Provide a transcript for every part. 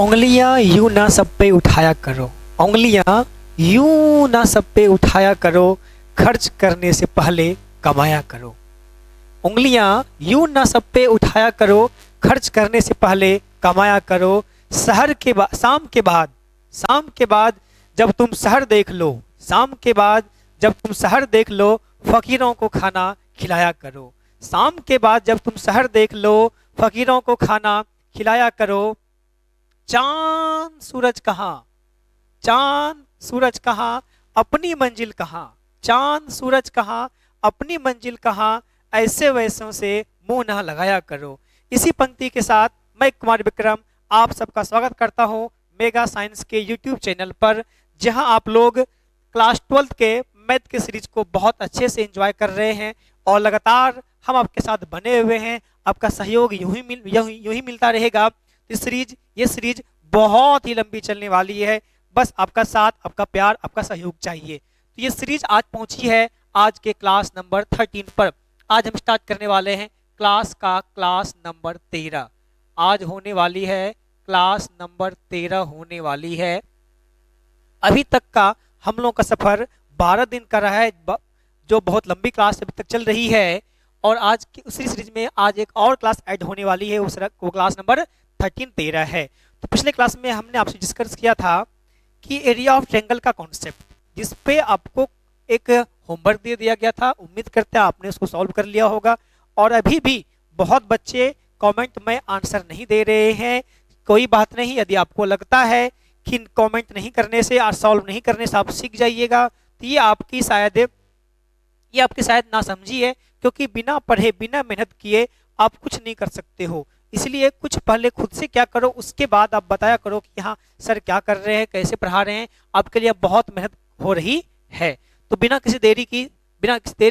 उंगलियां यूं ना सब पे उठाया करो। उंगलियां यूं ना सब पे उठाया करो, खर्च करने से पहले कमाया करो। उंगलियां यूं ना सब पे उठाया करो, खर्च करने से पहले कमाया करो। शाम के बाद जब तुम शहर देख लो, शाम के बाद जब तुम शहर देख लो, फकीरों को खाना खिलाया करो। शाम के बाद जब तुम शहर देख लो, फकीरों को खाना खिलाया करो। चांद सूरज कहाँ, चांद सूरज कहाँ, अपनी मंजिल कहाँ। चांद सूरज कहाँ, अपनी मंजिल कहाँ, ऐसे वैसों से मुंह ना लगाया करो। इसी पंक्ति के साथ मैं कुमार विक्रम आप सबका स्वागत करता हूं मेगा साइंस के यूट्यूब चैनल पर, जहां आप लोग क्लास 12 के मैथ के सीरीज को बहुत अच्छे से एंजॉय कर रहे हैं और लगातार हम आपके साथ बने हुए हैं। आपका सहयोग यूं ही मिलता रहेगा। ये सीरीज बहुत ही लंबी चलने वाली है। बस आपका साथ, आपका प्यार, आपका सहयोग चाहिए। तो ये सीरीज आज पहुंची है आज के क्लास नंबर 13 पर। आज हम स्टार्ट करने वाले हैं क्लास नंबर 13। आज होने वाली है क्लास नंबर 13 होने वाली है। अभी तक का हम लोगों का सफर 12 दिन का रहा है, जो बहुत लंबी क्लास अभी तक चल रही है। और आज की उसी सीरीज में आज एक और क्लास ऐड होने वाली है, वो क्लास नंबर 13 है। तो पिछले क्लास में हमने आपसे डिस्कस किया था कि एरिया ऑफ ट्रायंगल का कॉन्सेप्ट, जिस पे आपको एक होमवर्क दे दिया गया था। उम्मीद करते हैं आपने उसको सॉल्व कर लिया होगा। और अभी भी बहुत बच्चे कमेंट में आंसर नहीं दे रहे हैं। कोई बात नहीं, यदि आपको लगता है कि कमेंट नहीं करने से और सॉल्व नहीं करने से आप सीख जाइएगा, तो ये आपकी शायद ना समझी है, क्योंकि बिना पढ़े बिना मेहनत किए आप कुछ नहीं कर सकते हो। इसलिए कुछ पहले खुद से क्या करो, उसके बाद आप बताया करो कि हाँ सर क्या कर रहे हैं, कैसे पढ़ा रहे हैं। आपके लिए बहुत मेहनत हो रही है। तो बिना किसी देर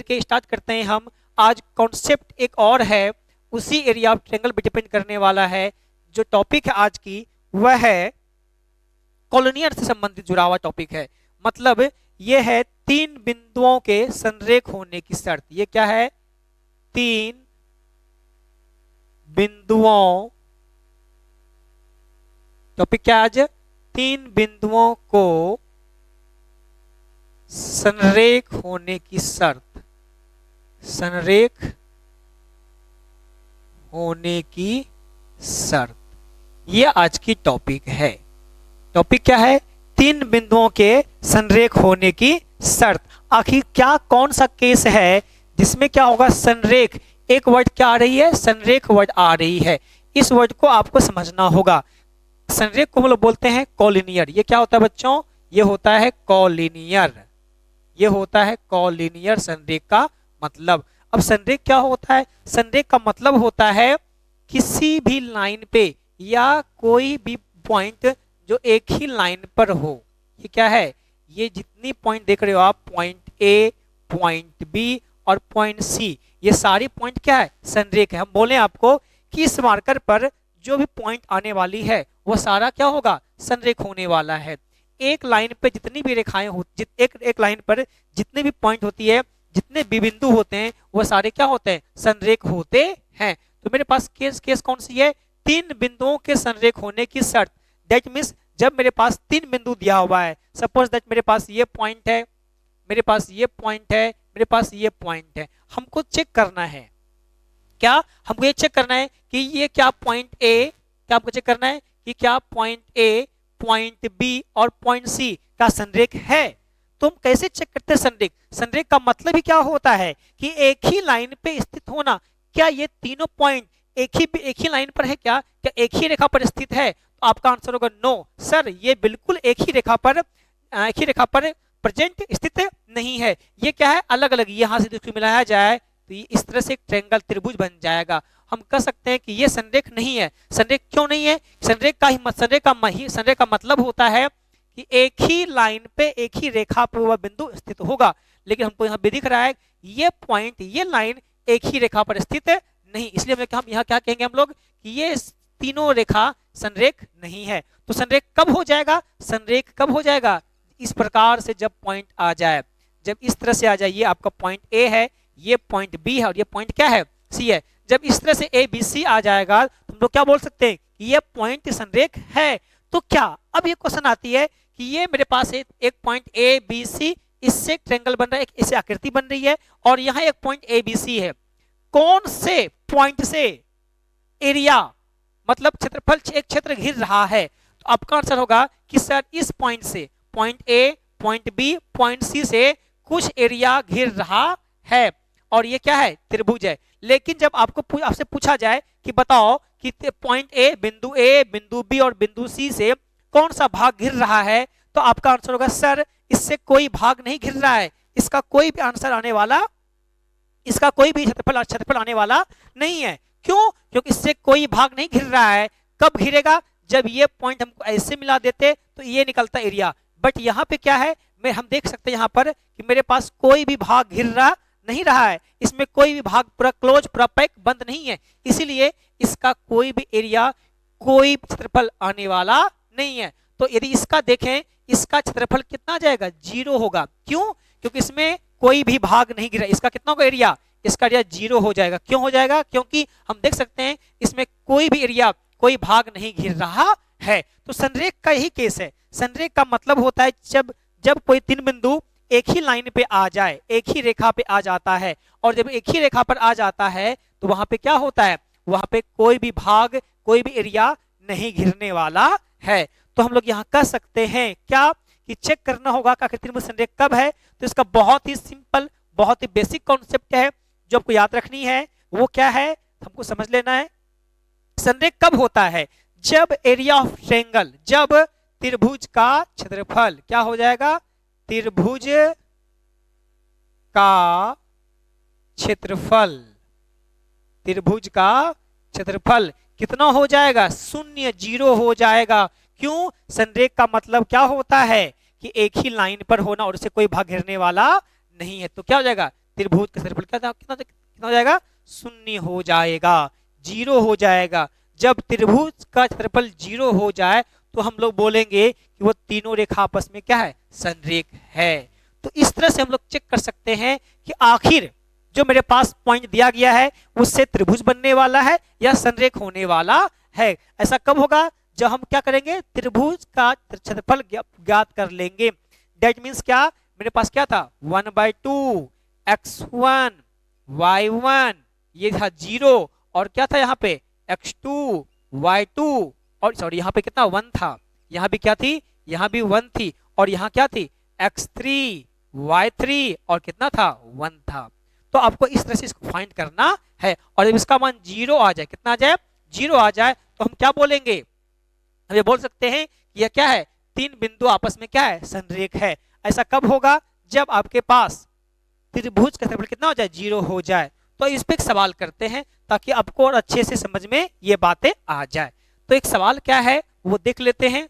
के स्टार्ट करते हैं हम। आज कॉन्सेप्ट एक और है, उसी एरिया ऑफ ट्रायंगल पे डिपेंड करने वाला है। जो टॉपिक है आज की वह है कॉलोनियर से संबंधित जुड़ा हुआ टॉपिक है। मतलब ये है 3 बिंदुओं के संरेख होने की शर्त। ये क्या है? 3 बिंदुओं, टॉपिक क्या आज? 3 बिंदुओं को संरेख होने की शर्त। संरेख होने की शर्त, ये आज की टॉपिक है। टॉपिक क्या है? 3 बिंदुओं के संरेख होने की शर्त। आखिर क्या कौन सा केस है जिसमें क्या होगा? संरेख, एक वर्ड क्या आ रही है? संरेख वर्ड आ रही है। इस वर्ड को आपको समझना होगा। संरेख को हम लोग बोलते हैं कॉलिनियर। ये क्या होता है बच्चों? ये होता है कॉलिनियर। ये होता है कॉलिनियर संरेख का मतलब। अब संरेख क्या होता है? संरेख का मतलब होता है किसी भी लाइन पे या कोई भी पॉइंट जो एक ही लाइन पर हो। ये क्या है? ये जितनी पॉइंट देख रहे हो आप, पॉइंट ए, पॉइंट बी और पॉइंट सी, ये सारी पॉइंट क्या है? संरेख है। हम बोले आपको कि इस मार्कर पर जो भी पॉइंट आने वाली है वो सारा क्या होगा? संरेख होने वाला है। एक लाइन पे जितनी भी रेखाएं एक लाइन पर जितने भी पॉइंट होती है, जितने भी बिंदु होते हैं, वो सारे क्या होते हैं? संरेख होते हैं। तो मेरे पास केस कौन सी है? 3 बिंदुओं के संरेख होने की शर्त। दैट मीन्स जब मेरे पास 3 बिंदु दिया हुआ है, सपोज दैट मेरे पास ये पॉइंट है, मेरे पास ये पॉइंट है, मेरे पास ये पॉइंट है। हमको चेक करना है क्या? हमको ये चेक करना है कि ये क्या पॉइंट ए, क्या हमको चेक करना है कि क्या पॉइंट ए, पॉइंट बी और पॉइंट सी का संरेख है। तो हम कैसे चेक करते हैं संरेख? संरेख का मतलब ही क्या होता है कि एक ही लाइन पे स्थित होना। क्या ये तीनों पॉइंट एक ही लाइन पर है? क्या एक ही रेखा पर स्थित है? तो आपका आंसर होगा नो सर, ये बिल्कुल एक ही रेखा पर प्रेजेंट स्थित नहीं है। ये क्या है? अलग अलग। यहां से देखो मिलाया जाए तो ये इस तरह से एक ट्रायंगल त्रिभुज बन जाएगा। हम कह सकते हैं कि ये संरेख नहीं है। संरेख क्यों नहीं है? संरेख का मतलब होता है कि एक ही लाइन पे एक ही रेखा पर वह बिंदु स्थित होगा। लेकिन हमको यहाँ भी दिख रहा है ये पॉइंट, ये लाइन एक ही रेखा पर स्थित नहीं। इसलिए हम यहाँ क्या कहेंगे हम लोग कि ये तीनों रेखा संरेख नहीं है। तो संरेख कब हो जाएगा? संरेख कब हो जाएगा? इस प्रकार से जब पॉइंट आ जाए, जब इस तरह से आ जाए, ये आपका पॉइंट ए है, ये पॉइंट बी है और ये पॉइंट क्या है? सी है। जब इस तरह से ए बी सी आ जाएगा तो हम लोग क्या बोल सकते हैं कि ये पॉइंट संरेख है। तो क्या अब ये क्वेश्चन आती है कि ये मेरे पास एक पॉइंट ए बी सी, इससे एक ट्रायंगल बन रहा है, एक इससे आकृति बन रही है, और यहाँ एक पॉइंट ए बी सी है। कौन से पॉइंट से एरिया मतलब क्षेत्रफल एक क्षेत्र घिर रहा है? तो आपका आंसर होगा कि सर इस पॉइंट से, point A, point B, point C से कुछ एरिया घिर रहा है, और ये क्या है? त्रिभुज है। लेकिन जब आपसे पूछा जाए कि बताओ कि पॉइंट ए, बिंदु बी और बिंदु सी से कौन सा भाग घिर रहा है, तो आपका आंसर होगा सर इससे कोई भाग नहीं घिर रहा है, इसका कोई भी आंसर आने वाला, इसका कोई भी क्षेत्रफल आने वाला नहीं है। क्यों? क्योंकि इससे कोई भाग नहीं घिर रहा है। कब घिरेगा? जब ये पॉइंट हमको ऐसे मिला देते तो ये निकलता एरिया। बट यहाँ पे क्या है, हम देख सकते हैं यहाँ पर कि मेरे पास कोई भी भाग घिर रहा नहीं रहा है, इसमें कोई भी भाग पूरा क्लोज, पूरा पैक, बंद नहीं है, इसीलिए इसका कोई भी एरिया, कोई क्षेत्रफल आने वाला नहीं है। तो यदि इसका देखें, इसका क्षेत्रफल कितना जाएगा? 0 होगा। क्यों? क्योंकि इसमें कोई भी भाग नहीं गिरा। इसका कितना होगा एरिया? इसका एरिया 0 हो जाएगा। क्यों हो जाएगा? क्योंकि हम देख सकते हैं इसमें कोई भी एरिया, कोई भाग नहीं घिर रहा है। तो संरेख का यही केस है। संरेख का मतलब होता है जब कोई तीन बिंदु एक ही लाइन पे आ जाए, एक ही रेखा पे आ जाता है, और जब एक ही रेखा पर आ जाता है तो वहां पे क्या होता है? वहां पे कोई भी भाग, कोई भी एरिया नहीं घिरने वाला है। तो हम लोग यहाँ कह सकते हैं क्या कि चेक करना होगा कि आखिर त्रिभुज संरेख कब है। तो इसका बहुत ही सिंपल, बहुत ही बेसिक कॉन्सेप्ट है जो आपको याद रखनी है। वो क्या है हमको समझ लेना है। संरेख कब होता है? जब एरिया ऑफ ट्रायंगल, जब त्रिभुज का क्षेत्रफल क्या हो जाएगा? त्रिभुज का क्षेत्रफल, त्रिभुज का क्षेत्रफल कितना हो जाएगा? 0, 0 हो जाएगा। क्यों? संरेख का मतलब क्या होता है कि एक ही लाइन पर होना और उससे कोई भाग घिरने वाला नहीं है। तो क्या हो जाएगा? त्रिभुज का क्षेत्रफल कितना हो जाएगा? 0 हो जाएगा, 0 हो जाएगा। जब त्रिभुज का क्षेत्रफल 0 हो जाए तो हम लोग बोलेंगे कि वो तीनों रेखा आपस में क्या है? संरेख है। तो इस तरह से हम लोग चेक कर सकते हैं कि आखिर जो मेरे पास पॉइंट दिया गया है उससे त्रिभुज बनने वाला है या संरेख होने वाला है। ऐसा कब होगा? जब हम क्या करेंगे? त्रिभुज का क्षेत्रफल ज्ञात कर लेंगे। दैट मीन्स क्या? मेरे पास क्या था? 1/2 x1 y1, ये था 0, और क्या था यहाँ पे? x2 y2, और सॉरी यहाँ पे कितना? 1 था। यहाँ भी क्या थी? यहाँ भी 1 थी, और यहाँ क्या थी? x3 y3, और कितना था? 1 था। तो आपको इस तरह से इसको फाइंड करना है, और जब इसका मान 0 आ जाए, कितना आ जाए? 0 आ जाए, तो हम क्या बोलेंगे? हम ये बोल सकते हैं कि यह क्या है? तीन बिंदु आपस में क्या है? संरेख है। ऐसा कब होगा? जब आपके पास त्रिभुज का क्षेत्रफल कितना हो जाए? 0 हो जाए। तो इस पे एक सवाल करते हैं ताकि आपको और अच्छे से समझ में ये बातें आ जाए। तो एक सवाल क्या है वो देख लेते हैं।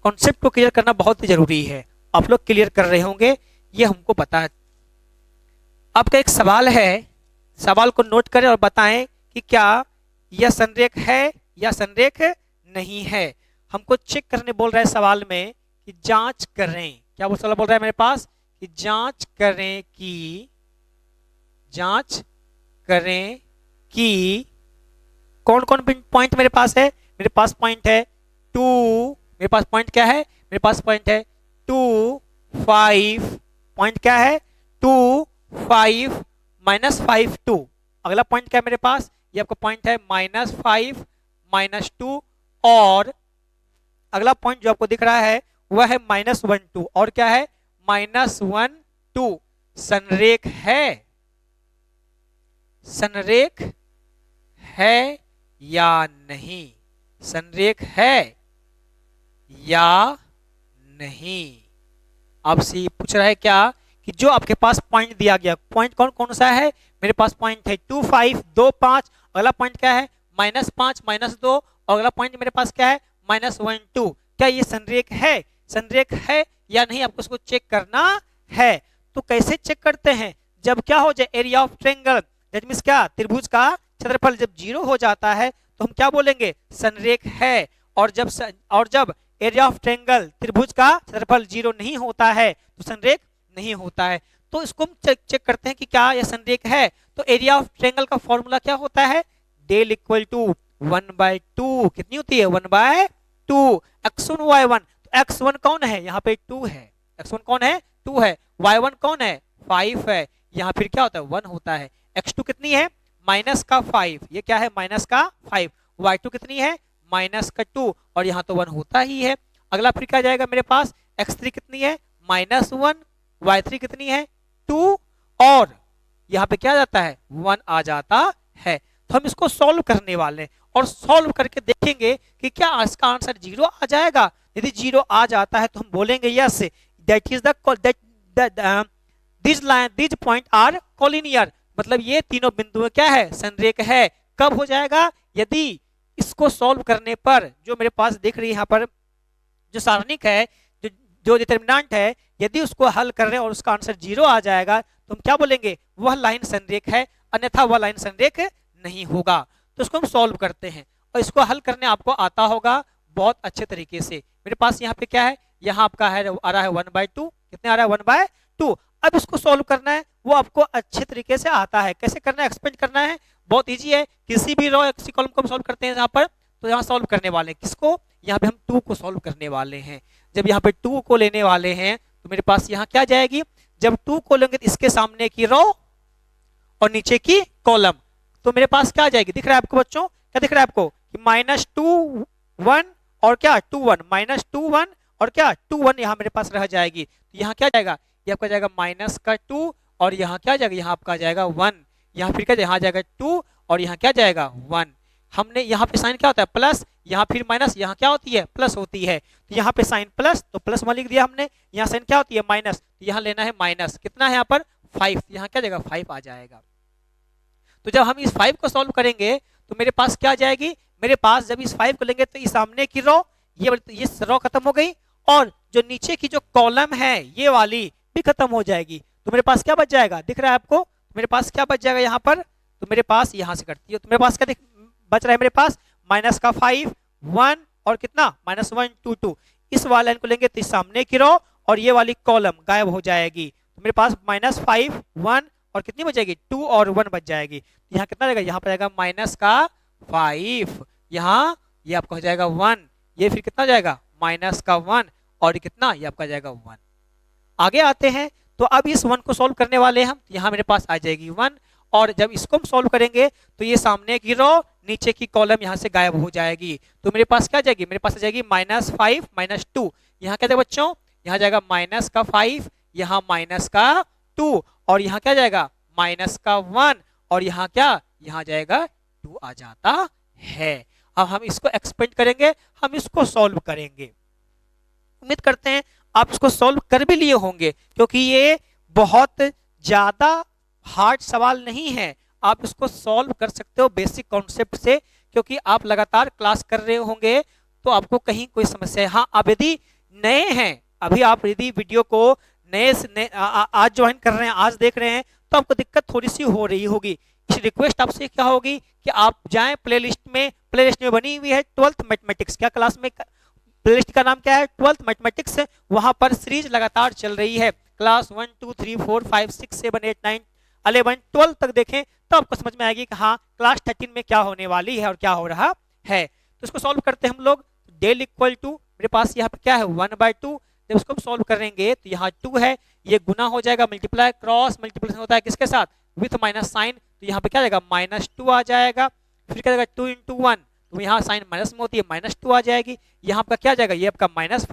कॉन्सेप्ट को क्लियर करना बहुत ही जरूरी है। आप लोग क्लियर कर रहे होंगे, ये हमको पता है। आपका एक सवाल है, सवाल को नोट करें और बताएं कि क्या यह संरेख है या संरेख नहीं है। हमको चेक करने बोल रहा है सवाल में कि जांच करें। क्या वो सवाल बोल रहा है मेरे पास? कि जांच करें कि कौन कौन पॉइंट मेरे पास है। मेरे पास पॉइंट है 2, मेरे पास पॉइंट क्या है? मेरे पास पॉइंट है 2, 5, पॉइंट क्या है? 2, 5, -5, 2। अगला पॉइंट क्या है मेरे पास? ये आपका पॉइंट है -5, -2, और अगला पॉइंट जो आपको दिख रहा है वह है -1, 2, और क्या है? -1, 2। संरेख है, संरेख है या नहीं? संरेख है या नहीं? आपसे पूछ रहा है क्या कि जो आपके पास पॉइंट दिया गया, पॉइंट कौन कौन सा है? मेरे पास पॉइंट है 2, 5, 2, 5। अगला पॉइंट क्या है? -5, -2, और अगला पॉइंट मेरे पास क्या है? -1, 2। क्या ये संरेख है? संरेख है या नहीं आपको उसको चेक करना है। तो कैसे चेक करते हैं? जब क्या हो जाए? Area of triangle, that means क्या? त्रिभुज का क्षेत्रफल जब 0 हो जाता है तो हम क्या बोलेंगे? संरेख है। और जब एरिया ऑफ ट्रायंगल, त्रिभुज का क्षेत्रफल 0 नहीं होता है तो संरेख नहीं होता है। तो इसको हम चेक करते हैं कि क्या यह संरेख है। तो एरिया ऑफ ट्रायंगल का फॉर्मूला क्या होता है? डेल इक्वल टू 1/2 कितनी होती है 1/2 x1 y1 तो x1 कौन है यहाँ पे 2 है x1 कौन है 2 है y1 कौन है 5 है यहाँ फिर क्या होता है 1 होता है x2 कितनी है माइनस का 5 ये क्या है माइनस का 5 y2 कितनी है माइनस का 2 और यहाँ तो 1 होता ही है। अगला फिर क्या जाएगा मेरे पास x3 कितनी है -1 y3 कितनी है 2 और यहाँ पे क्या जाता है 1 आ जाता है। तो हम इसको सॉल्व करने वाले हैं और सॉल्व करके देखेंगे कि क्या इसका आंसर 0 आ जाएगा। यदि 0 आ जाता है तो हम बोलेंगे yes that is the this point are collinear मतलब ये तीनों बिंदु क्या है संरेख है। कब हो जाएगा यदि इसको सॉल्व करने पर जो मेरे पास दिख रही है यहाँ पर जो सारणिक है जो डिटरमिनेंट है यदि उसको हल कर रहे हैं और उसका आंसर 0 आ जाएगा तो हम क्या बोलेंगे वह लाइन संरेख है अन्यथा वह लाइन संरेख नहीं होगा। तो इसको हम सॉल्व करते हैं और इसको हल करने आपको आता होगा बहुत अच्छे तरीके से। मेरे पास यहाँ पे क्या है यहाँ आपका है आ रहा है 1/2 कितने आ रहा है 1/2। अब इसको सॉल्व करना है वो आपको अच्छे तरीके से आता है। कैसे करना है एक्सपेंड करना है बहुत इजी है। किसी भी रो किसी कॉलम को हम सॉल्व करते हैं यहाँ पर तो यहाँ सॉल्व करने वाले हैं किसको यहाँ पे हम 2 को सॉल्व करने वाले हैं। जब यहाँ पे 2 को लेने वाले हैं तो मेरे पास यहाँ क्या जाएगी जब 2 को लेंगे तो इसके सामने की रो और नीचे की कॉलम तो मेरे पास क्या आ जाएगी दिख रहा है आपको बच्चों क्या दिख रहा है आपको कि -2 1 और क्या 2 1 -2 1 और क्या 2 1 यहाँ मेरे पास रह जाएगी। तो यहाँ क्या जाएगा ये आपका जाएगा -2 और यहाँ क्या जाएगा यहाँ आपका जाएगा 1 यहाँ फिर क्या यहाँ जाएगा 2 और यहाँ क्या जाएगा 1। हमने यहाँ पे साइन क्या होता है प्लस यहाँ फिर माइनस यहाँ क्या होती है प्लस होती है तो यहाँ पे साइन प्लस तो प्लस में लिख दिया हमने यहाँ साइन क्या होती है माइनस तो यहाँ लेना है माइनस कितना है यहाँ पर 5 यहाँ क्या जाएगा 5 आ जाएगा। तो जब हम इस 5 को सॉल्व करेंगे तो मेरे पास क्या आ जाएगी मेरे पास जब इस 5 को लेंगे तो इस सामने की रो ये रो खत्म हो गई और जो नीचे की जो कॉलम है ये वाली भी खत्म हो जाएगी। तो मेरे पास क्या बच जाएगा दिख रहा है आपको मेरे पास क्या बच जाएगा यहाँ पर तो मेरे पास यहाँ से कटती है तो मेरे पास क्या बच रहा है मेरे पास माइनस का 5 1 और कितना -1 2 2 इस वाले लाइन को लेंगे तो इस सामने की रो और ये वाली कॉलम गायब हो जाएगी। तो मेरे पास -5 1 और कितनी बचेगी 2 और 1 बच जाएगी। यहाँ कितना जाएगा यहाँ पर जाएगा माइनस का 5 यहाँ ये आपका हो जाएगा 1 ये फिर कितना जाएगा माइनस का 1 और कितना ये आपका जाएगा 1। आगे आते हैं तो अब इस 1 को सॉल्व करने वाले हैं हम यहाँ मेरे पास आ जाएगी 1 और जब इसको हम सॉल्व करेंगे तो ये सामने की रो नीचे की कॉलम यहाँ से गायब हो जाएगी। तो मेरे पास क्या जाएगी मेरे पास आ जाएगी -5 -2 यहाँ क्या जाएगा बच्चों यहाँ जाएगा माइनस का 5 यहाँ माइनस का 2 और यहाँ क्या जाएगा माइनस का 1 और यहाँ क्या यहाँ जाएगा 2 आ जाता है। अब हम इसको एक्सपेंड करेंगे हम इसको सॉल्व करेंगे। उम्मीद करते हैं आप इसको सॉल्व कर भी लिए होंगे क्योंकि ये बहुत ज्यादा हार्ड सवाल नहीं है। आप इसको सॉल्व कर सकते हो बेसिक कॉन्सेप्ट से क्योंकि आप लगातार क्लास कर रहे होंगे तो आपको कहीं कोई समस्या है। हाँ आप यदि नए हैं अभी आप यदि वीडियो को नए आज ज्वाइन कर रहे हैं आज देख रहे हैं तो आपको दिक्कत थोड़ी सी हो रही होगी। रिक्वेस्ट आपसे क्या होगी कि आप जाएं प्लेलिस्ट में बनी हुई है 12th मैथमेटिक्स क्या क्लास में प्लेलिस्ट का नाम क्या है 12th मैथमेटिक्स वहां पर सीरीज लगातार चल रही है क्लास 1 2 3 4 5 6 7 8 9 11 12 तक देखें तो आपको समझ में आएगी कि हाँ क्लास 13 में क्या होने वाली है और क्या हो रहा है। तो इसको सॉल्व करते हैं हम लोग डेल इक्वल टू मेरे पास यहाँ पे क्या है 1/2 जब इसको हम सॉल्व करेंगे तो यहाँ 2 है ये गुना हो जाएगा मल्टीप्लाई क्रॉस मल्टीप्लिकेशन होता है किसके साथ विथ माइनस साइन तो यहाँ पे क्या जाएगा -2 आ जाएगा फिर क्या जाएगा 2 × 1 तो यहाँ साइन माइनस में होती है -2 आ जाएगी। यहाँ आपका क्या जाएगा ये आपका माइनस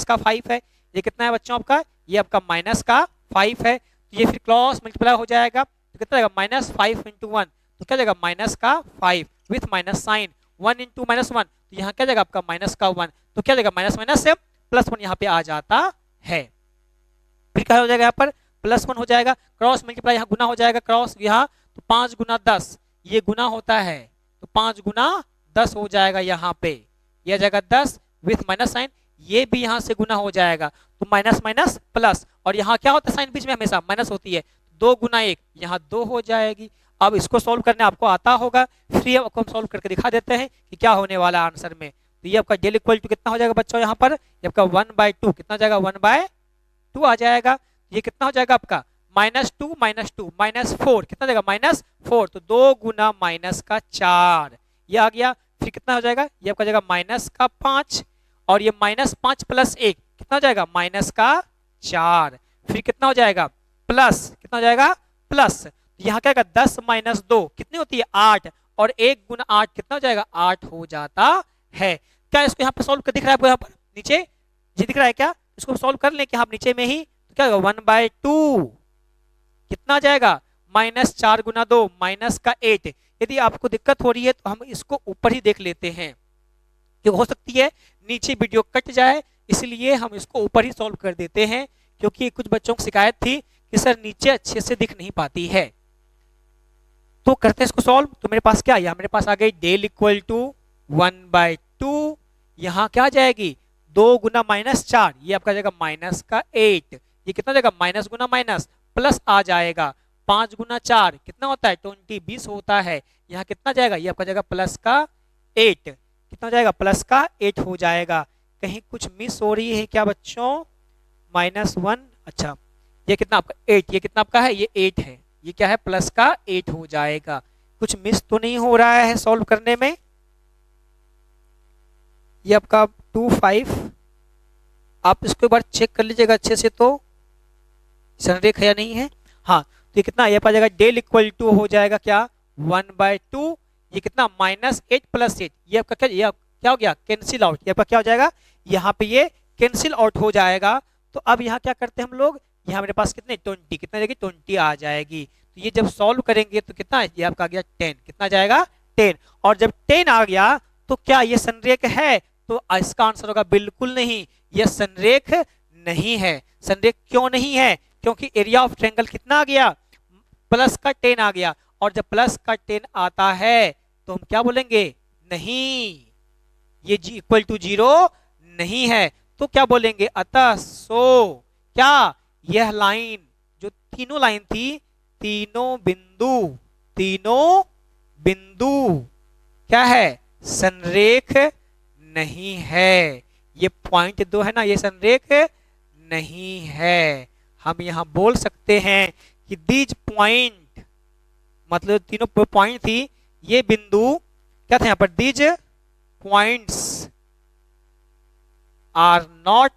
का 5 है ये कितना है बच्चों आपका ये आपका माइनस का 5 है तो ये फिर क्रॉस मल्टीप्लाई हो जाएगा तो कितना जाएगा -5 × 1 तो क्या जाएगा माइनस का 5 विथ माइनस साइन 1 × -1 तो यहाँ क्या जाएगा आपका माइनस का 1 तो क्या जाएगा माइनस से +1 यहाँ पे आ जाता है। फिर क्या हो जाएगा यहाँ पर +1 हो जाएगा क्रॉस मल्टीप्लाई यहाँ गुना हो जाएगा क्रॉस यहाँ तो 5 × 10 ये गुना होता है तो 5 × 10 हो जाएगा यहाँ पे यह जाएगा 10 विथ माइनस साइन ये भी यहाँ से गुना हो जाएगा तो माइनस माइनस प्लस और यहाँ क्या होता है साइन बीच में हमेशा माइनस होती है 2 × 1 यहाँ 2 हो जाएगी। अब इसको सॉल्व करने आपको आता होगा फिर आपको हम सॉल्व करके दिखा देते हैं कि क्या होने वाला आंसर में। तो ये आपका डेल इक्वल टू कितना हो जाएगा बच्चों यहाँ पर ये आपका 1/2 कितना जाएगा 1/2 आ जाएगा। ये कितना हो जाएगा आपका -2 -2 -4 कितना जाएगा -4, तो 2 गुना माइनस का 4 ये आ गया। फिर कितना हो जाएगा, ये आपका जाएगा माइनस का 5 और ये -5 + 1 कितना हो जाएगा माइनस का 4। फिर कितना हो जाएगा प्लस, कितना हो जाएगा प्लस, यहाँ क्या 10 - 2 कितनी होती है 8 और 1 गुना 8 कितना हो जाएगा 8 हो जाता है। क्या इसको यहाँ पर सॉल्व कर दिख रहा है आपको, यहाँ पर नीचे ये दिख रहा है क्या, इसको सॉल्व कर लें कि हम नीचे में ही, तो क्या होगा 1/2 कितना आ जाएगा -4 गुना 2 -8। यदि आपको दिक्कत हो रही है तो हम इसको ऊपर ही देख लेते हैं, क्योंकि हो सकती है नीचे वीडियो कट जाए, इसलिए हम इसको ऊपर ही सॉल्व कर देते हैं, क्योंकि कुछ बच्चों को शिकायत थी कि सर नीचे अच्छे से दिख नहीं पाती है। तो करते हैं इसको सॉल्व। तो मेरे पास क्या आया, मेरे पास आ गई डेल इक्वल टू 1/2, यहाँ क्या आ जाएगी 2 गुना -4 ये आपका जाएगा माइनस का 8, ये कितना जाएगा माइनस गुना माइनस प्लस आ जाएगा 5 गुना 4 कितना होता है 20 20 होता है, यहाँ कितना जाएगा ये आपका जाएगा प्लस का 8, कितना हो जाएगा प्लस का 8 हो जाएगा। कहीं कुछ मिस हो रही है क्या बच्चों, -1, अच्छा ये कितना आपका 8, ये कितना आपका है ये 8 है, ये क्या है प्लस का 8 हो जाएगा। कुछ मिस तो नहीं हो रहा है सॉल्व करने में। ये आपका 2 5, आप इसको एक बार चेक कर लीजिएगा अच्छे से तो संरेख है या नहीं है। हाँ तो ये कितना ये पा जाएगा डेल इक्वल टू हो जाएगा क्या 1/2, ये कितना -8 + 8 ये आपका क्या हो गया कैंसिल आउट, ये आपका क्या हो जाएगा यहाँ पे ये कैंसिल आउट हो जाएगा। तो अब यहाँ क्या करते हैं हम लोग, यहाँ मेरे पास कितने 20 कितना जाएगी 20 आ जाएगी। तो ये जब सॉल्व करेंगे तो कितना ये आपका आ गया 10, कितना जाएगा 10, और जब 10 आ गया तो क्या ये संरेख है, तो इसका आंसर होगा बिल्कुल नहीं, ये संरेख नहीं है। संरेख क्यों नहीं है, क्योंकि एरिया ऑफ ट्रायंगल कितना आ गया प्लस का 10 आ गया, और जब प्लस का 10 आता है तो हम क्या बोलेंगे नहीं, ये इक्वल टू 0 नहीं है, तो क्या बोलेंगे अतः सो क्या यह लाइन जो तीनों लाइन थी तीनों बिंदु क्या है संरेख नहीं है। ये पॉइंट 2 है ना ये संरेख नहीं है। हम यहां बोल सकते हैं कि दीज पॉइंट मतलब तीनों पॉइंट थी ये बिंदु क्या था यहाँ पर, these points are not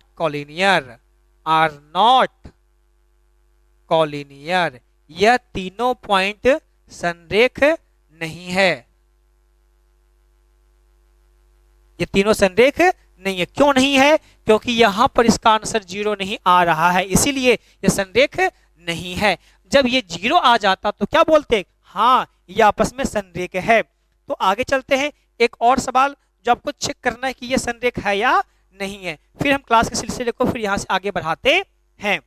collinear, यह तीनों पॉइंट संरेख नहीं है, ये तीनों संरेख नहीं है। क्यों नहीं है, क्योंकि यहां पर इसका आंसर 0 नहीं आ रहा है, इसीलिए यह संरेख नहीं है। जब ये 0 आ जाता तो क्या बोलते, हाँ ये आपस में संरेख है। तो आगे चलते हैं, एक और सवाल जो आपको चेक करना है कि ये संरेख है या नहीं है, फिर हम क्लास के सिलसिले को फिर यहां से आगे बढ़ाते हैं।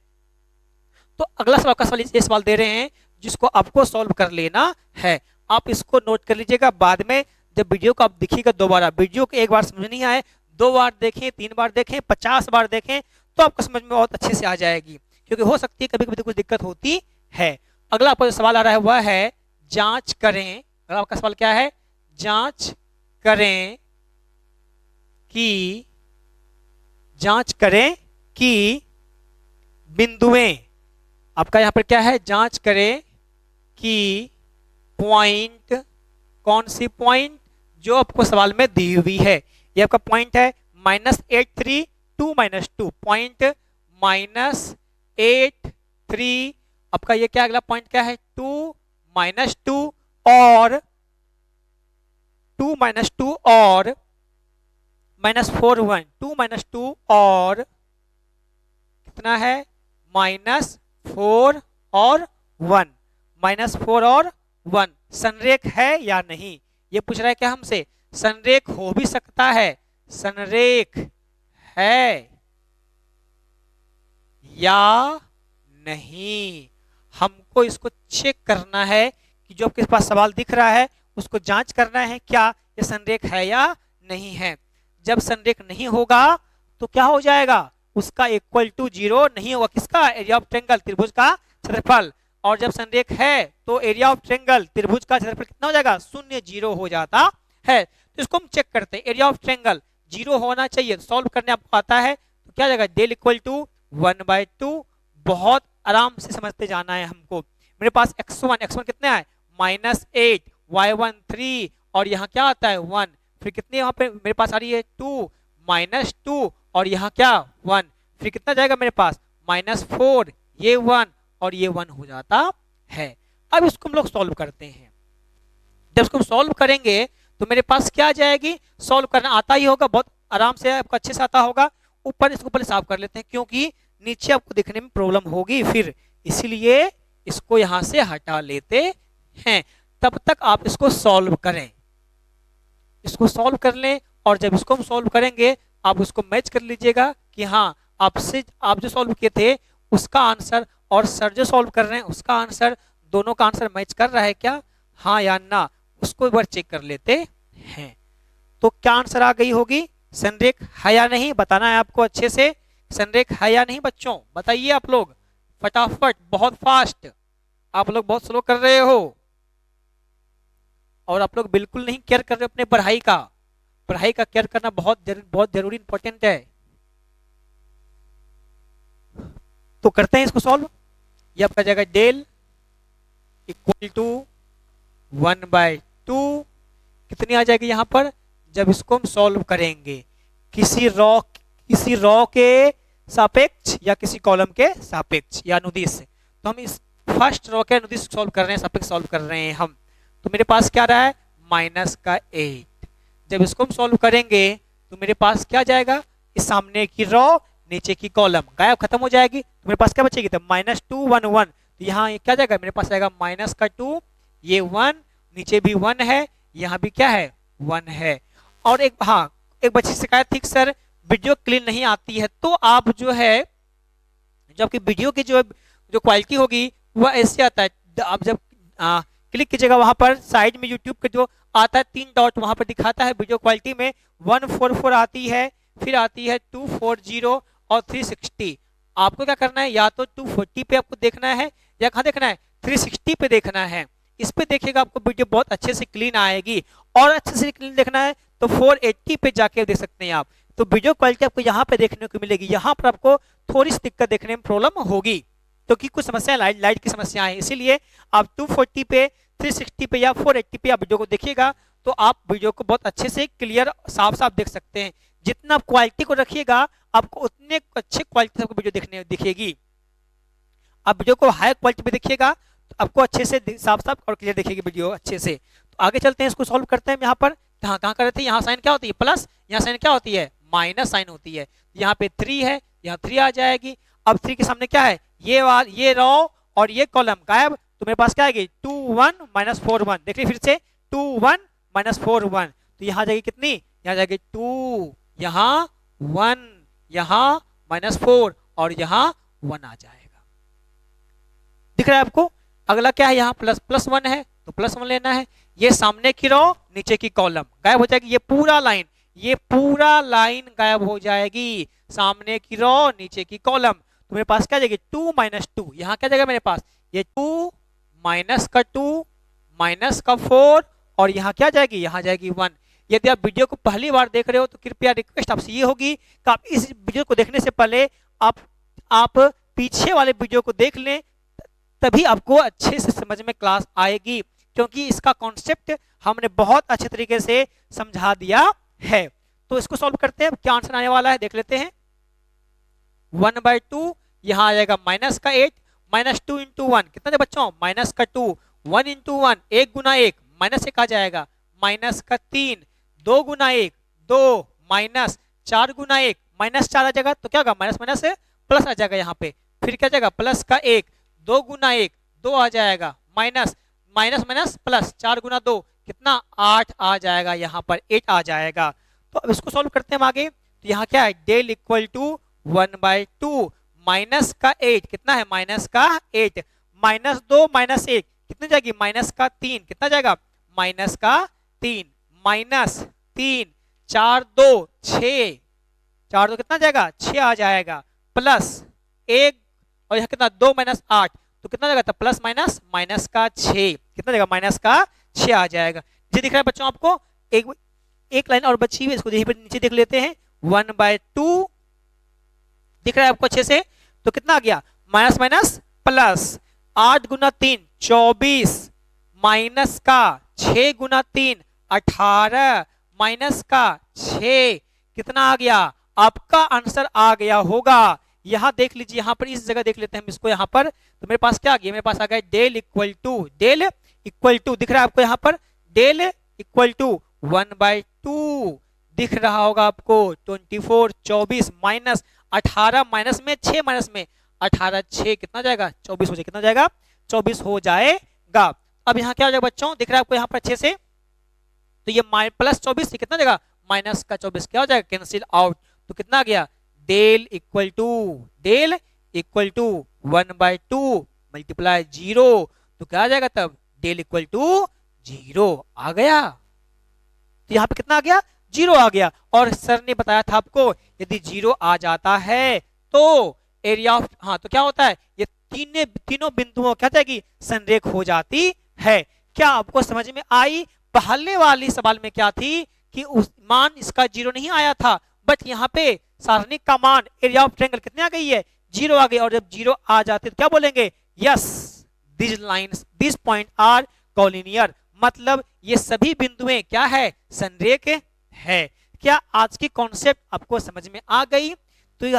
तो अगला सवाल का ये सवाल दे रहे हैं जिसको आपको सॉल्व कर लेना है। आप इसको नोट कर लीजिएगा, बाद में जब वीडियो को आप देखिएगा दोबारा, वीडियो को एक बार समझ नहीं आए 2 बार देखें 3 बार देखें 50 बार देखें तो आपको समझ में बहुत अच्छे से आ जाएगी, क्योंकि हो सकती है कभी कभी कुछ दिक्कत होती है। अगला आपका जो सवाल आ रहा है वह है जांच करें, अगला आपका सवाल क्या है, जांच करें कि बिंदुएं, आपका यहां पर क्या है जांच करें कि पॉइंट, कौन सी पॉइंट जो आपको सवाल में दी हुई है, ये आपका पॉइंट है -8 3 2 -2 पॉइंट -8 3, आपका ये क्या अगला पॉइंट क्या है 2 -2 और -4 1 2 -2 और कितना है -4 और 1 -4 और 1 संरेख है या नहीं, ये पूछ रहा है क्या हमसे। संरेख हो भी सकता है, संरेख है या नहीं, हमको इसको चेक करना है कि जो आपके पास सवाल दिख रहा है उसको जांच करना है क्या ये संरेख है या नहीं है। जब संरेख नहीं होगा तो क्या हो जाएगा, उसका इक्वल टू 0 नहीं होगा, किसका एरिया ऑफ ट्रायंगल त्रिभुज का क्षेत्रफल, और जब संरेख है तो एरिया ऑफ ट्रायंगल त्रिभुज का क्षेत्रफल कितना हो जाएगा 0 0 हो जाता है। तो इसको हम चेक करते हैं, एरिया ऑफ ट्रायंगल 0 होना चाहिए, सॉल्व करने आपको आता है तो क्या जाएगा डेल इक्वल टू 1/2, बहुत आराम से समझते जाना है हमको। मेरे पास x1 कितना है -8, y1 3 और यहाँ क्या आता है 1, फिर कितनी यहाँ पे मेरे पास आ रही है 2 -2 और यहाँ क्या 1, फिर कितना जाएगा मेरे पास -4, ये 1 और ये 1 हो जाता है। अब इसको हम लोग सॉल्व करते हैं। जब इसको हम सॉल्व करेंगे तो मेरे पास क्या आ जाएगी, सॉल्व करना आता ही होगा, बहुत आराम से आपको अच्छे से आता होगा। ऊपर इसको पहले साफ कर लेते हैं क्योंकि नीचे आपको दिखने में प्रॉब्लम होगी फिर, इसीलिए इसको यहां से हटा लेते हैं। तब तक आप इसको सॉल्व करें, इसको सॉल्व कर लें और जब इसको हम सॉल्व करेंगे आप उसको मैच कर लीजिएगा कि हाँ आपसे आप जो सॉल्व किए थे उसका आंसर और सर जो सॉल्व कर रहे हैं उसका आंसर, दोनों का आंसर मैच कर रहा है क्या, हाँ या ना, उसको एक बार चेक कर लेते हैं। तो क्या आंसर आ गई होगी, संरेख है या नहीं, बताना है आपको अच्छे से। संरेख है या नहीं बच्चों, बताइए आप लोग फटाफट, बहुत फास्ट, आप लोग बहुत स्लो कर रहे हो और आप लोग बिल्कुल नहीं केयर कर रहे अपने पढ़ाई का। पढ़ाई का केयर करना बहुत जरूरी इंपॉर्टेंट है। तो करते हैं इसको सॉल्व। ये आपका जाएगा डेल इक्वल टू 1/2 कितनी आ जाएगी यहाँ पर, जब इसको हम सॉल्व करेंगे किसी रॉ के सापेक्ष या किसी कॉलम के सापेक्ष या अनुदिश। तो हम इस फर्स्ट रॉ के अनुदिश सॉल्व कर रहे हैं, सापेक्ष सॉल्व कर रहे हैं हम। तो मेरे पास क्या रहा है -8। जब इसको हम सॉल्व करेंगे तो मेरे पास क्या जाएगा, इस सामने की रॉ नीचे की कॉलम गायब, खत्म हो जाएगी। तो मेरे पास क्या बचेगी, तो -2 1 1, तो यहाँ क्या जाएगा मेरे पास आएगा -2, ये 1, नीचे भी 1 है, यहाँ भी क्या है 1 है। और एक एक बच्ची शिकायत थी सर वीडियो क्लीन नहीं आती है, तो आप जो है जो आपकी वीडियो की जो क्वालिटी होगी वह ऐसे आता है। आप जब क्लिक कीजिएगा वहां पर साइड में यूट्यूब का जो आता है 3 डॉट वहां पर दिखाता है वीडियो क्वालिटी में 144 आती है, फिर आती है 240 और 360। आपको क्या करना है, या तो 240 पे आपको देखना है या कहाँ देखना है 360 पे देखना है। इस पे देखिएगा आपको वीडियो बहुत अच्छे से क्लीन आएगी। और अच्छे से क्लीन देखना है तो 480 पे जाके देख सकते हैं आप। तो वीडियो क्वालिटी आपको यहाँ पे देखने को मिलेगी, यहाँ पर आपको थोड़ी सी दिक्कत देखने में प्रॉब्लम होगी क्योंकि कुछ समस्या लाइट की समस्या है, इसीलिए आप 240 पे 360 पे या 480 पे आप वीडियो को देखिएगा तो आप वीडियो को बहुत अच्छे से क्लियर साफ साफ देख सकते हैं। जितना आप क्वालिटी को रखिएगा आपको उतने अच्छे क्वालिटी से वीडियो दिखेगी। आप वीडियो को हाई क्वालिटी पे देखिएगा तो आपको अच्छे से साफ साफ और क्लियर दिखेगी वीडियो अच्छे से। तो आगे चलते हैं, इसको सॉल्व करते हैं। यहाँ पर कहाँ कर रहे थे, यहाँ साइन क्या होती है प्लस, यहाँ साइन क्या होती है माइनस साइन होती है। यहाँ पे 3 है, यहाँ 3 आ जाएगी। अब 3 के सामने क्या है, ये रॉ और ये कॉलम गायब, तो मेरे पास क्या आएगी 2 1 -4 1। देखिए फिर से 2 1 -4 1, तो यहाँ जाएगी कितनी, यहाँ जाएगी 2, यहाँ 1, यहाँ -4 और यहाँ 1 आ जाएगा। दिख रहा है आपको। अगला क्या है, यहाँ प्लस 1 है तो प्लस 1 लेना है। ये सामने की रो नीचे की कॉलम गायब हो जाएगी, ये पूरा लाइन गायब हो जाएगी, सामने की रो नीचे की कॉलम। तो मेरे पास क्या जाएगी 2 -2, यहाँ क्या जाएगा मेरे पास ये 2 -2 -4 और यहाँ क्या जाएगी, यहाँ जाएगी 1। यदि आप वीडियो को पहली बार देख रहे हो तो कृपया रिक्वेस्ट आपसे ये होगी कि आप इस वीडियो को देखने से पहले आप पीछे वाले वीडियो को देख लें, तभी आपको अच्छे से समझ में क्लास आएगी, क्योंकि इसका कॉन्सेप्ट हमने बहुत अच्छे तरीके से समझा दिया है। तो इसको सॉल्व करते हैं, क्या आंसर आने वाला है देख लेते हैं। 1/2 यहाँ आ जाएगा -8, -2 × 1 कितना है बच्चों -2, 1 × 1 1 गुना 1 -1 आ जाएगा, -3 2 गुना 1 2 -4 गुना 1 -4 आ जाएगा। तो क्या होगा माइनस से प्लस आ जाएगा, यहाँ पे फिर क्या जाएगा +1 2 गुना 1 2 आ जाएगा, माइनस प्लस 4 गुना 2 कितना 8 आ जाएगा, यहाँ पर 8 आ जाएगा। तो अब इसको सॉल्व करते हैं हम आगे। तो यहाँ क्या है डेल इक्वल टू 1/2 -8 कितना है -8 -2 -1 कितनी जाएगी -3 कितना जाएगा -3 -3 4 2 6 4 2 कितना जाएगा 6 आ जाएगा, प्लस 1 और यहाँ कितना 2 -8 तो कितना जाएगा प्लस -6 कितना जाएगा -6 आ जाएगा। ये दिख रहा है बच्चों आपको। एक लाइन और बची हुई है, इसको यहीं पर नीचे देख लेते हैं। 1/2 दिख रहा है आपको अच्छे से, तो कितना आ गया प्लस 8 गुना 3 24 माइनस का 6 गुना 3 18 माइनस का 6 कितना आ गया? आपका आंसर आ गया होगा। यहां देख लीजिए, यहां पर इस जगह देख लेते हैं हम इसको। यहां पर तो मेरे पास क्या आ गया? मेरे पास आ गया डेल इक्वल टू दिख रहा है आपको यहां पर, डेल इक्वल टू 1/2 दिख रहा होगा आपको। 24 24 माइनस 18 माइनस में 6 माइनस में 18 6 कितना जाएगा? 24 हो जाएगा। कितना जाएगा? 24 हो जाएगा। अब यहाँ क्या हो जाएगा बच्चों? दिख रहा है आपको यहाँ पर अच्छे से, तो ये प्लस 24 से कितना जाएगा? माइनस का 24 क्या हो जाएगा? Cancel out. तो कितना आ गया? डेल इक्वल टू 1/2 मल्टीप्लाई 0, तो क्या आ जाएगा तब? डेल इक्वल टू 0 आ गया। तो यहाँ पे कितना आ गया? 0 आ गया। और सर ने बताया था आपको यदि 0 आ जाता है तो एरिया ऑफ, हाँ तो क्या होता है? ये तीनों बिंदुओं क्या जाएगी? संरेख हो जाती है। क्या आपको समझ में आई? पहले वाली सवाल में क्या थी कि उस मान इसका 0 नहीं आया था, बट यहाँ पे सारणिक का मान एरिया ऑफ ट्रायंगल कितने आ गई है? 0 आ गई। और जब 0 आ जाते तो क्या बोलेंगे? Yes this point are collinear, मतलब ये सभी बिंदुएं क्या है? संरेख है। क्या आज की कॉन्सेप्ट आपको समझ में आ गई? तो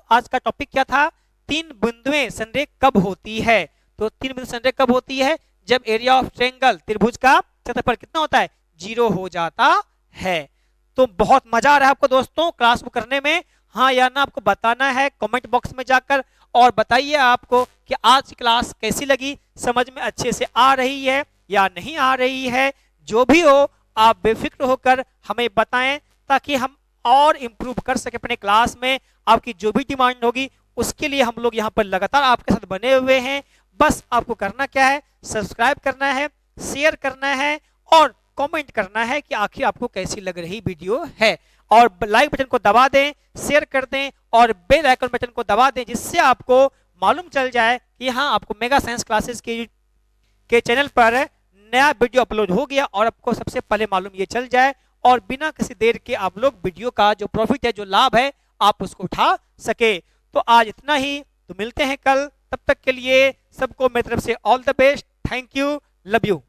आज का टॉपिक क्या था? तीन बिंदुएं संरेख कब होती है? तो तीन बिंदु संरेख कब होती है? जब एरिया ऑफ ट्रायंगल त्रिभुज का क्षेत्रफल कितना होता है? 0 हो जाता है। तो बहुत मजा आ रहा है आपको दोस्तों क्लास को करने में, हाँ या ना आपको बताना है कमेंट बॉक्स में जाकर, और बताइए आपको कि आज की क्लास कैसी लगी, समझ में अच्छे से आ रही है या नहीं आ रही है। जो भी हो आप बेफिक्र होकर हमें बताएं, ताकि हम और इम्प्रूव कर सके अपने क्लास में। आपकी जो भी डिमांड होगी उसके लिए हम लोग यहाँ पर लगातार आपके साथ बने हुए हैं। बस आपको करना क्या है? सब्सक्राइब करना है, शेयर करना है और कमेंट करना है कि आखिर आपको कैसी लग रही वीडियो है। और लाइक बटन को दबा दें, शेयर कर दें और बेल आइकन बटन को दबा दें, जिससे आपको मालूम चल जाए कि हाँ आपको मेगा साइंस क्लासेस के चैनल पर नया वीडियो अपलोड हो गया, और आपको सबसे पहले मालूम ये चल जाए, और बिना किसी देर के आप लोग वीडियो का जो प्रॉफिट है, जो लाभ है, आप उसको उठा सके। तो आज इतना ही, तो मिलते हैं कल। तब तक के लिए सबको मेरी तरफ से all the best. Thank you, love you.